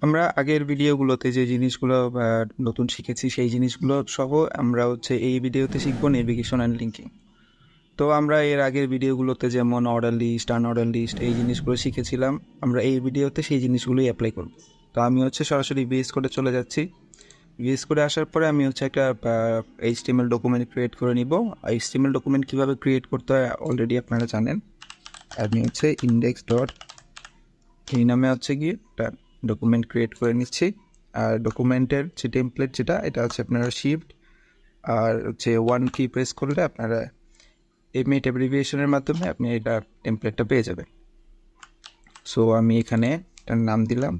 আমরা আগের ভিডিওগুলোতে যে জিনিসগুলো নতুন শিখেছি সেই জিনিসগুলো সহ আমরা এই ভিডিওতে শিখবো নেভিগেশন অ্যান্ড লিঙ্কিং। তো আমরা এর আগের ভিডিওগুলোতে যেমন অর্ডার লিস্ট, আনঅর্ডার লিস্ট এই জিনিসগুলো শিখেছিলাম, আমরা এই ভিডিওতে সেই জিনিসগুলোই অ্যাপ্লাই করব। তো আমি সরাসরি ভিএস কোডে চলে যাচ্ছি। ভিএস কোডে আসার পরে আমি একটা এইচটিএমএল ডকুমেন্ট ক্রিয়েট করে নিব। এইচটিএমএল ডকুমেন্ট কীভাবে ক্রিয়েট করতে হয় অলরেডি আপনারা জানেন। আমি ইন্ডেক্স ডট এই নামে গিয়ে একটা ডকুমেন্ট ক্রিয়েট করে নিচ্ছি। আর ডকুমেন্টের যে টেমপ্লেট এটা আপনারা শিফট আর ওয়ান কি প্রেস করলে আপনারা এমিট অ্যাব্রিভিয়েশনের মাধ্যমে আপনি এটা টেমপ্লেটটা পেয়ে যাবেন। সো আমি এখানে এটার নাম দিলাম,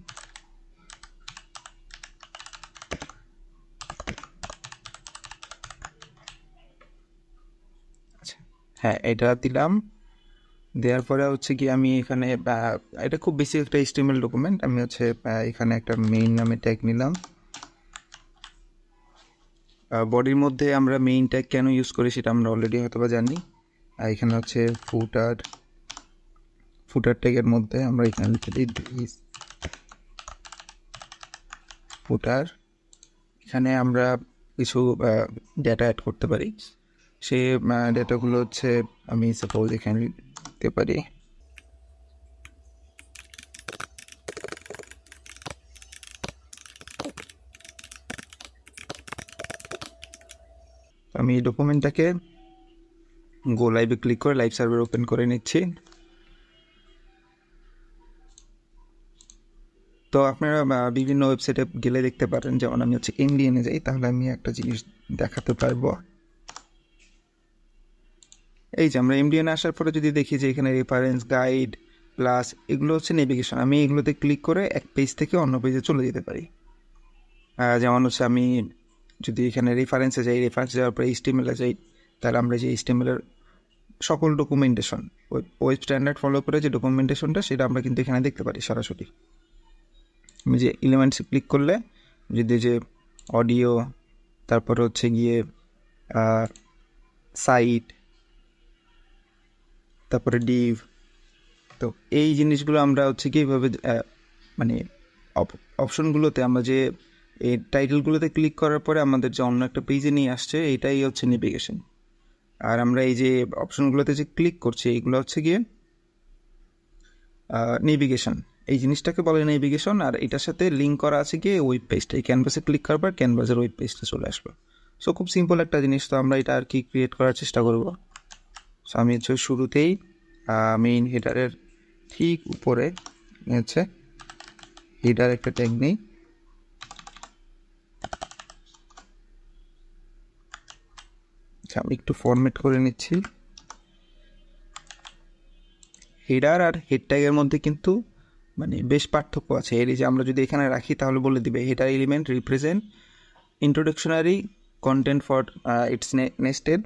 আচ্ছা হ্যাঁ এটা দিলাম। দেওয়ার পরে কি আমি এখানে এটা খুব বেশি একটা এইচটিএমএল ডকুমেন্ট, আমি এখানে একটা মেইন নামে ট্যাগ নিলাম। বডির মধ্যে আমরা মেইন ট্যাগ কেন ইউজ করি সেটা আমরা অলরেডি হয়তো বা জানি। এখানে ফুটার ট্যাগের মধ্যে আমরা এখানে লিখে দিই ফুটার। এখানে আমরা কিছু ডেটা অ্যাড করতে পারি। সেই ডেটাগুলো আমি সাপোজ এখানে দিতে পারি আমি এই ডকুমেন্টটাকে গো লাইভে ক্লিক করে লাইভ সার্ভার ওপেন করে নিচ্ছি। তো আপনারা বিভিন্ন ওয়েবসাইটে গেলে দেখতে পারেন, যেমন আমি এমডিএনে যাই, তাহলে আমি একটা জিনিস দেখাতে পারবো। এই যে আমরা এমডিএনে আসার পরে যদি দেখি যে এখানে রেফারেন্স, গাইড প্লাস এগুলো নেভিগেশন, আমি এগুলোতে ক্লিক করে এক পেজ থেকে অন্য পেজে চলে যেতে পারি। যেমন আমি যদি এখানে রেফারেন্সে যাই, রেফারেন্সে যাওয়ার পরে এইচটিএমএলে যাই, তাহলে আমরা যে এইচটিএমএলের সকল ডকুমেন্টেশন ওয়েব স্ট্যান্ডার্ড ফলো করে যে ডকুমেন্টেশনটা সেটা আমরা কিন্তু এখানে দেখতে পারি সরাসরি। আমি যে এলিমেন্টসে ক্লিক করলে যদি যে অডিও, তারপর গিয়ে সাইট, তারপরে ডিভ, তো এই জিনিসগুলো আমরা কীভাবে মানে অপশনগুলোতে আমরা যে এই টাইটেলগুলোতে ক্লিক করার পরে আমাদের যে অন্য একটা পেজে নিয়ে আসছে, এটাই নেভিগেশন। আর আমরা এই যে অপশনগুলোতে যে ক্লিক করছি এইগুলো গিয়ে নেভিগেশন, এই জিনিসটাকে বলে নেভিগেশন। আর এটার সাথে লিঙ্ক করা আছে গিয়ে ওয়েব পেজটা, এই ক্যানভাসে ক্লিক করার পর ক্যানভাসের ওয়েব পেজটা চলে আসবে। সো খুব সিম্পল একটা জিনিস। তো আমরা এটা আর কি ক্রিয়েট করার চেষ্টা করব। সো আমি শুরুতেই মেইন হেডারের ঠিক উপরে হেডার একটা ট্যাগ নেই। আচ্ছা আমি একটু ফরম্যাট করে নিচ্ছি। হেডার আর হেড ট্যাগের মধ্যে কিন্তু বেশ পার্থক্য আছে। এর যে আমরা যদি এখানে রাখি তাহলে বলে দিবে header element represent introductionary content for its nested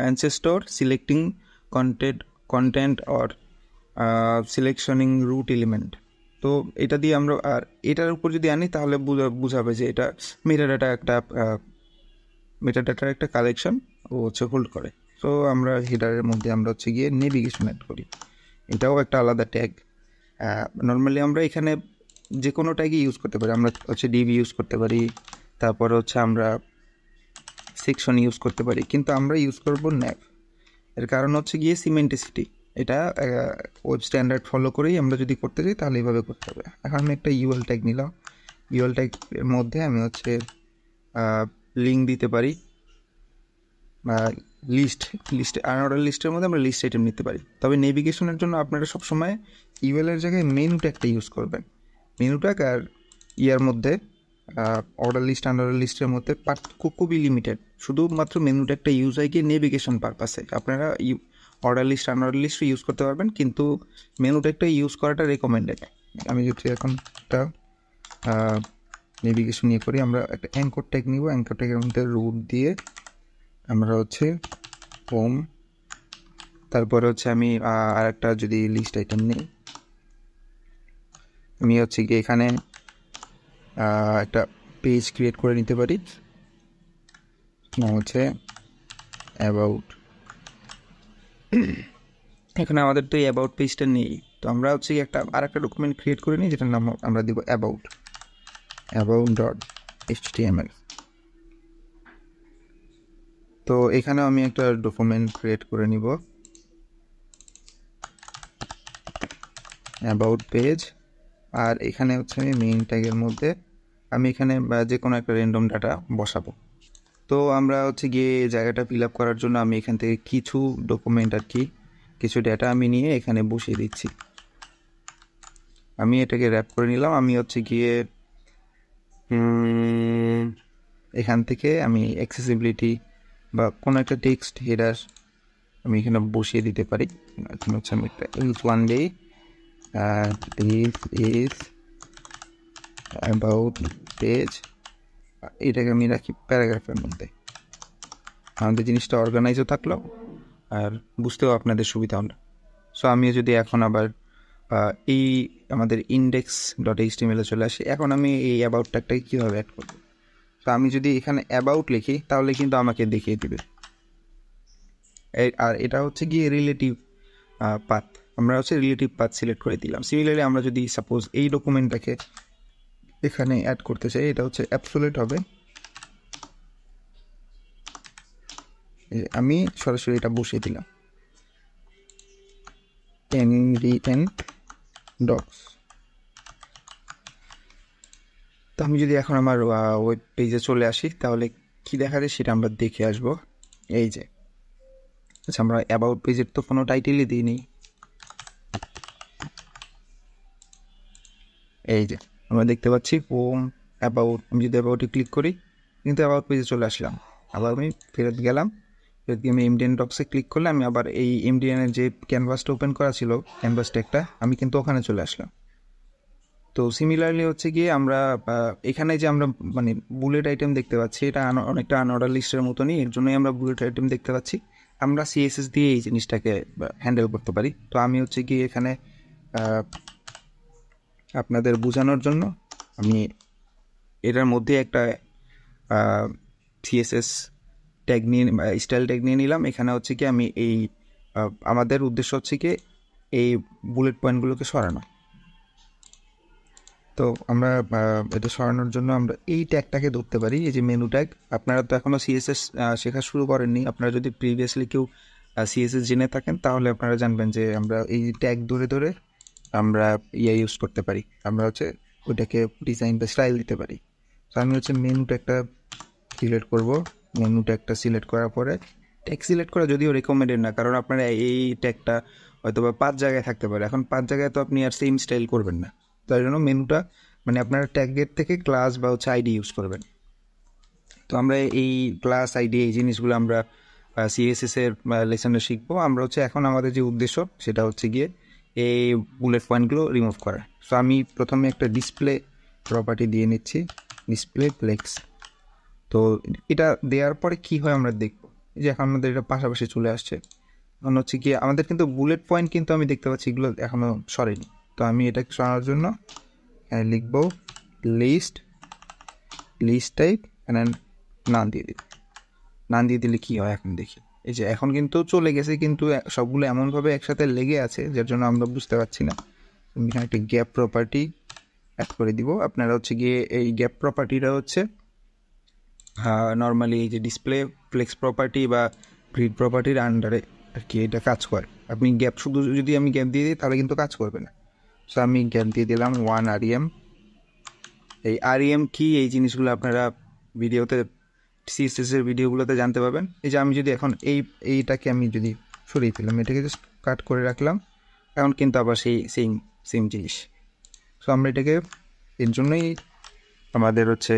ancestor selecting content or selectioning root element। তো এটা দিয়ে আমরা আর এটার উপর যদি আনি তাহলে বুঝাবে যে এটা মেটাডাটার একটা কালেকশন ও হোল্ড করে। তো আমরা হেডারের মধ্যে আমরা গিয়ে নেভিগেশন অ্যাড করি, এটাও একটা আলাদা ট্যাগ। নর্মালি আমরা এখানে যে কোনো ট্যাগই ইউজ করতে পারি। আমরা ডিভি ইউজ করতে পারি, তারপর আমরা সেকশন ইউজ করতে পারি, কিন্তু আমরা ইউজ করব ন্যাভ। এর কারণ গিয়ে সিমেন্টিসিটি, এটা ওয়েব স্ট্যান্ডার্ড ফলো করেই আমরা যদি করতে চাই তাহলে এইভাবে করতে হবে। এখন আমি একটা ইউএল ট্যাগ নিলাম। ইউএল ট্যাগের মধ্যে আমি লিঙ্ক দিতে পারি, লিস্ট আনঅর্ডার লিস্টের মধ্যে আমরা লিস্ট আইটেম নিতে পারি। তবে নেভিগেশনের জন্য আপনারা সবসময় ইউএলের জায়গায় মেনু ট্যাগটা ইউজ করবেন। মেনু ট্যাগ আর ইয়ার মধ্যে অর্ডার লিস্ট আনঅর্ডার লিস্টের মধ্যে পার্থক্য খুবই লিমিটেড। শুধুমাত্র মেনু ট্যাগটা ইউজ হয় গিয়ে নেভিগেশন পারপাসে। আপনারা অর্ডার লিস্ট আনঅর্ডার লিস্টও ইউজ করতে পারবেন, কিন্তু মেনু ট্যাগটা ইউজ করাটা রেকমেন্ডেড। আমি এখন একটা নেভিগেশন নিয়ে করি। আমরা একটা অ্যাঙ্কর ট্যাগ নিব। অ্যাঙ্কর ট্যাগের মধ্যে রুট দিয়ে আমরা হোম, তারপরে আমি আর একটা যদি লিস্ট আইটেম নিই, আমি গিয়ে এখানে একটা পেজ ক্রিয়েট করে নিতে পারি। নাম অ্যাবাউট। এখানে আমাদের তো এই অ্যাবাউট পেজটা নেই, তো আমরা হচ্ছে একটা আরেকটা ডকুমেন্ট ক্রিয়েট করে নিই, যেটার নাম আমরা দিব about.html। তো এখানেও আমি একটা ডকুমেন্ট ক্রিয়েট করে নিব অ্যাবাউট পেজ, আর এখানে হচ্ছে আমি মেইন ট্যাগের মধ্যে আমি এখানে যে কোনো একটা র্যান্ডম ডাটা বসাবো। তো আমরা হচ্ছে গিয়ে জায়গাটা ফিল আপ করার জন্য আমি এখান থেকে কিছু ডকুমেন্ট আর কি কিছু ডেটা আমি নিয়ে এখানে বসিয়ে দিচ্ছি। আমি এটাকে র্যাপ করে নিলাম। আমি হচ্ছে গিয়ে এখান থেকে আমি অ্যাক্সেসিবিলিটি বা কোনো একটা টেক্সট হেডার আমি এখানে বসিয়ে দিতে পারি। এখন হচ্ছে আমি একটা one day this is about page, এটাকে আমি রাখি প্যারাগ্রাফের মধ্যে। আমাদের জিনিসটা অর্গানাইজও থাকলো আর বুঝতেও আপনাদের সুবিধা হলো। সো আমি যদি এখন আবার এই আমাদের index.html চলে আসি, এখন আমি এই অ্যাবাউট ট্যাগটাকে কীভাবে অ্যাড করব। তো আমি যদি এখানে অ্যাবাউট লিখি তাহলে কিন্তু আমাকে দেখিয়ে দিবে। আর এটা হচ্ছে গিয়ে রিলেটিভ পাথ, আমরা হচ্ছে রিলেটিভ পাথ সিলেক্ট করে দিলাম। সিমিলারলি আমরা যদি সাপোজ এই ডকুমেন্টটাকে এখানে অ্যাড করতে চাই, এটা হচ্ছে অ্যাবসোলিউট হবে। আমি সরাসরি এটা বসিয়ে দিলাম NVN docs। তো আমি যদি এখন আমার ওয়েব পেজে চলে আসি তাহলে কি দেখা যায় সেটা আমরা দেখে আসব। এই যে আচ্ছা, আমরা অ্যাবাউট পেজের তো কোনো টাইটেলই দিইনি। এই যে আমরা দেখতে পাচ্ছি হোম অ্যাবাউট। আমি যদি অ্যাবাউটে ক্লিক করি কিন্তু অ্যাবাউট পেজে চলে আসলাম। আবার আমি ফেরত গেলাম, ফেরত গিয়ে আমি এমডিএন ডক্সে ক্লিক করলে আমি আবার এই এমডিএনের যে ক্যানভাসটা ওপেন করা ছিল ক্যানভাস ট্যাগটা আমি কিন্তু ওখানে চলে আসলাম। তো সিমিলারলি হচ্ছে গিয়ে আমরা এখানে যে আমরা মানে বুলেট আইটেম দেখতে পাচ্ছি, এটা অনেকটা আনঅর্ডার লিস্টের মতনই, এর জন্যই আমরা বুলেট আইটেম দেখতে পাচ্ছি। আমরা সিএসএস দিয়ে এই জিনিসটাকে হ্যান্ডেল করতে পারি। তো আমি হচ্ছে গিয়ে এখানে আপনাদের বোঝানোর জন্য আমি এটার মধ্যে একটা সিএসএস ট্যাগ নিয়ে স্টাইল ট্যাগ নিয়ে নিলাম। এখানে হচ্ছে কি আমি এই আমাদের উদ্দেশ্য হচ্ছে কি এই বুলেট পয়েন্টগুলোকে সরানো। তো আমরা এটা সরানোর জন্য আমরা এই ট্যাগটাকে ধরতে পারি, এই যে মেনু ট্যাগ। আপনারা তো এখনও সিএসএস শেখা শুরু করেননি। আপনারা যদি প্রিভিয়াসলি কেউ সিএসএস জেনে থাকেন তাহলে আপনারা জানবেন যে আমরা এই ট্যাগ ধরে ধরে আমরা ইউজ করতে পারি। আমরা হচ্ছে ওইটাকে ডিজাইন বা স্টাইল দিতে পারি। তো আমি হচ্ছে মেনু ট্যাগটা সিলেক্ট করব। মেনু ট্যাগটা সিলেক্ট করার পরে ট্যাগ সিলেক্ট করা যদিও রেকমেন্ডেড না, কারণ আপনারা এই ট্যাগটা হয়তো বা 5 জায়গায় থাকতে পারে। এখন 5 জায়গায় তো আপনি আর সেম স্টাইল করবেন না, তাই জন্য মেনুটা মানে আপনারা ট্যাগের থেকে ক্লাস বা হচ্ছে আইডি ইউজ করবেন। তো আমরা এই ক্লাস আইডি এই জিনিসগুলো আমরা সিএসএস এর লেসনে শিখবো। আমরা হচ্ছে এখন আমাদের যে উদ্দেশ্য সেটা হচ্ছে গিয়ে এই বুলেট পয়েন্টগুলো রিমুভ করা। সো আমি প্রথমে একটা ডিসপ্লে প্রপার্টি দিয়ে নিচ্ছি, ডিসপ্লে ফ্লেক্স। তো এটা দেওয়ার পরে কি হয় আমরা দেখব। এই যে এখন আমাদের এটা পাশাপাশি চলে আসছে। এখন হচ্ছে কি আমাদের কিন্তু বুলেট পয়েন্ট কিন্তু আমি দেখতে পাচ্ছি এগুলো এখনও সরেনি। তো আমি এটাকে সরানোর জন্য লিখব লিস্ট টাইপ অ্যান্ড নান দিয়ে দিই। নান দিয়ে দিলে কী হয় এখন দেখি। এই যে এখন কিন্তু চলে গেছে, কিন্তু সবগুলো এমনভাবে একসাথে লেগে আছে যার জন্য আমরা বুঝতে পারছি না। আমি এখানে একটা গ্যাপ প্রপার্টি অ্যাড করে দিব। আপনারা হচ্ছে গিয়ে এই গ্যাপ প্রপার্টিটা হচ্ছে নর্মালি এই যে ডিসপ্লে ফ্লেক্স প্রপার্টি বা গ্রিড প্রপার্টির আন্ডারে আর কি এটা কাজ করে। আপনি গ্যাপ শুধু যদি আমি গ্যাপ দিয়ে দিই তাহলে কিন্তু কাজ করবে না। সো আমি গ্যাপ দিয়ে দিলাম 1 REM। এই REM কি এই জিনিসগুলো আপনারা ভিডিওতে সিএসএসের ভিডিওগুলোতে জানতে পাবেন। এই যে আমি যদি এখন এইটাকে আমি যদি সরিয়ে দিলাম, এটাকে জাস্ট কাট করে রাখলাম, এখন কিন্তু আবার সেই সেম জিনিস। সো আমরা এটাকে এর জন্যই আমাদের হচ্ছে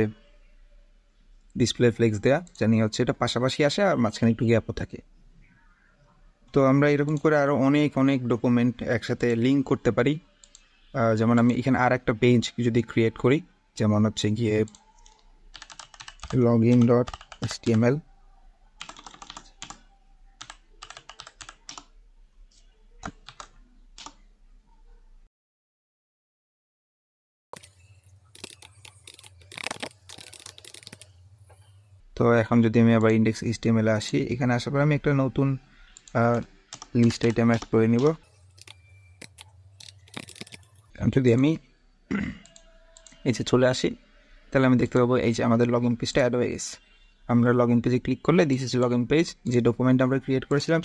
ডিসপ্লে ফ্লেক্স দেয়া, জানি হচ্ছে এটা পাশাপাশি আসে আর মাঝখানে একটু গ্যাপও থাকে। তো আমরা এরকম করে আরও অনেক ডকুমেন্ট একসাথে লিঙ্ক করতে পারি। যেমন আমি এখানে আর একটা পেজ যদি ক্রিয়েট করি, যেমন হচ্ছে গিয়ে login.html। তো এখন যদি আমি আবার index.html আসি, এখানে আসার পর আমি একটা নতুন লিস্ট আইটেম অ্যাড করে নিব। যদি আমি এই যে চলে আসি, তাহলে আমি দেখতে পাবো এই যে আমাদের লগ ইন পেজটা অ্যাড হয়ে গেছে। আমরা লগ ইন পেজে ক্লিক করলে this is log in page, যে ডকুমেন্ট আমরা ক্রিয়েট করেছিলাম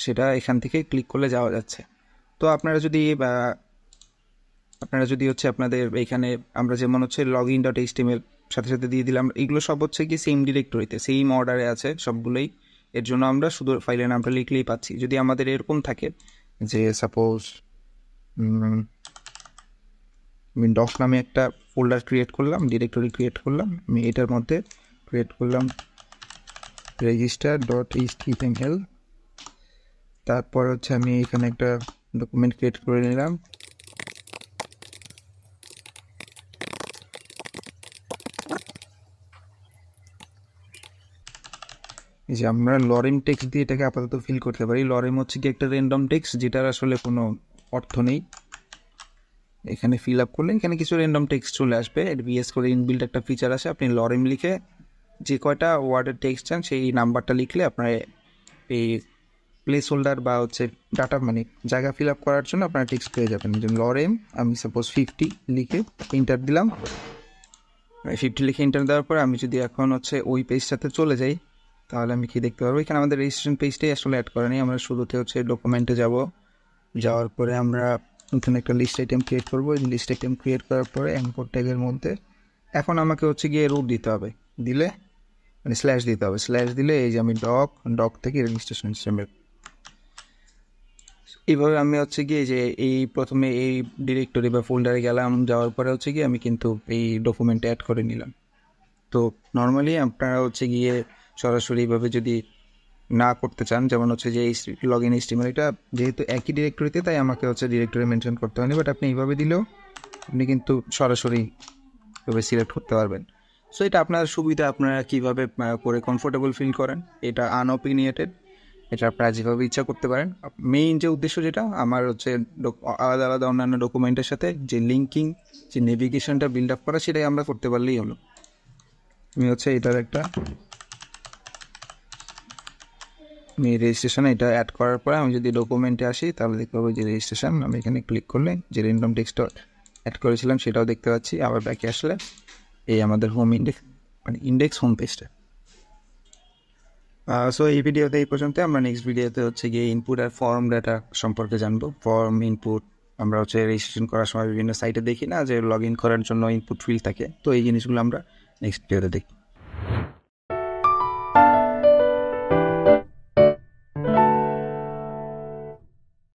সেটা এখান থেকে ক্লিক করলে যাওয়া যাচ্ছে। তো আপনারা যদি হচ্ছে আপনাদের এইখানে আমরা যেমন হচ্ছে লগ ইন ডট এইচটিএমএল সাথে সাথে দিয়ে দিলাম, এগুলো সব হচ্ছে কি সেম ডিরেক্টরিতে সেম অর্ডারে আছে সবগুলোই, এর জন্য আমরা শুধু ফাইলের নামটা লিখলেই পাচ্ছি। যদি আমাদের এরকম থাকে যে সাপোজ আমি ডক নামে একটা ফোল্ডার ক্রিয়েট করলাম, ডিরেক্টরি ক্রিয়েট করলাম, আমি এটার মধ্যে ক্রিয়েট করলাম রেজিস্টার ডট এইচটিএমএল, তারপর হচ্ছে আমি এখানে একটা ডকুমেন্ট ক্রিয়েট করে নিলাম, এই যে আমরা লরেম টেক্সট দিয়ে এটাকে আপাতত ফিল করতে পারি। লরেম হচ্ছে কি একটা র্যান্ডম টেক্সট যেটার আসলে কোনো অর্থ নেই। এখানে ফিল আপ করলে এখানে কিছু র্যান্ডম টেক্সট চলে আসবে। এর বিএস করে ইনবিল্ট একটা ফিচার আছে, আপনি লরেম লিখে যে কয়টা ওয়ার্ডের টেক্সট চান সেই নাম্বারটা লিখলে আপনার এই প্লেস হোল্ডার বা হচ্ছে ডাটা মানে জায়গা ফিল আপ করার জন্য আপনারা টেক্সট পেয়ে যাবেন। যেমন লরেম আমি সাপোজ 50 লিখে এন্টার দিলাম, 50 লিখে এন্টার দেওয়ার পর আমি যদি এখন হচ্ছে ওই পেজটাতে চলে যাই, তাহলে আমি কি দেখতে পারবো এখানে আমাদের রেজিস্ট্রেশন পেজটাই আসলে অ্যাড করা নেই। আমরা শুরুতে হচ্ছে ডকুমেন্টে যাওয়ার পরে আমরা এখানে একটা লিস্ট আইটেম ক্রিয়েট করবো। এই লিস্ট আইটেম ক্রিয়েট করার পরে এনকোড ট্যাগের মধ্যে এখন আমাকে হচ্ছে গিয়ে রুট দিতে হবে, দিলে মানে স্ল্যাশ দিতে হবে, স্ল্যাশ দিলে এই যে আমি ডক থেকে রেজিস্ট্রেশন সিস্টেমের এইভাবে আমি হচ্ছে গিয়ে যে এই প্রথমে এই ডিরেক্টরি বা ফোল্ডারে গেলাম, যাওয়ার পরে হচ্ছে গিয়ে আমি কিন্তু এই ডকুমেন্টে অ্যাড করে নিলাম। তো নর্মালি আপনারা হচ্ছে গিয়ে সরাসরিভাবে যদি না করতে চান, যেমন হচ্ছে যে এই লগ ইন এইচটিএমএল এটা যেহেতু একই ডিরেক্টরিতে তাই আমাকে হচ্ছে ডিরেক্টরি মেনশন করতে হয়নি, বাট আপনি এইভাবে দিলেও আপনি কিন্তু সরাসরি এভাবে সিলেক্ট করতে পারবেন। সো এটা আপনার সুবিধা, আপনারা কীভাবে করে কমফোর্টেবল ফিল করেন, এটা আনঅপিনিয়েটেড, এটা আপনারা যেভাবে ইচ্ছা করতে পারেন। মেইন যে উদ্দেশ্য যেটা আমার হচ্ছে আলাদা আলাদা অন্যান্য ডকুমেন্টের সাথে যে লিঙ্কিং, যে নেভিগেশনটা বিল্ড আপ করা, সেটাই আমরা করতে পারলেই হলো। আমি হচ্ছে এটার একটা রেজিস্ট্রেশন এটা অ্যাড করার পরে আমি যদি ডকুমেন্টে আসি তাহলে দেখতে পাবো যে রেজিস্ট্রেশন, আমি এখানে ক্লিক করলে যে র্যান্ডম টেক্সট অ্যাড করেছিলাম সেটাও দেখতে পাচ্ছি। আবার ব্যাকে আসলে এই আমাদের হোম ইন্ডেক্স মানে ইন্ডেক্স হোম পেজটা। সো এই ভিডিওতে এই পর্যন্ত। আমরা নেক্সট ভিডিওতে হচ্ছে গিয়ে ইনপুট আর ফর্ম ডাটা সম্পর্কে জানবো। ফর্ম ইনপুট আমরা হচ্ছে রেজিস্ট্রেশন করার সময় বিভিন্ন সাইটে দেখি না যে লগ ইন করার জন্য ইনপুট ফিল্ড থাকে, তো এই জিনিসগুলো আমরা নেক্সট ভিডিওতে দেখি।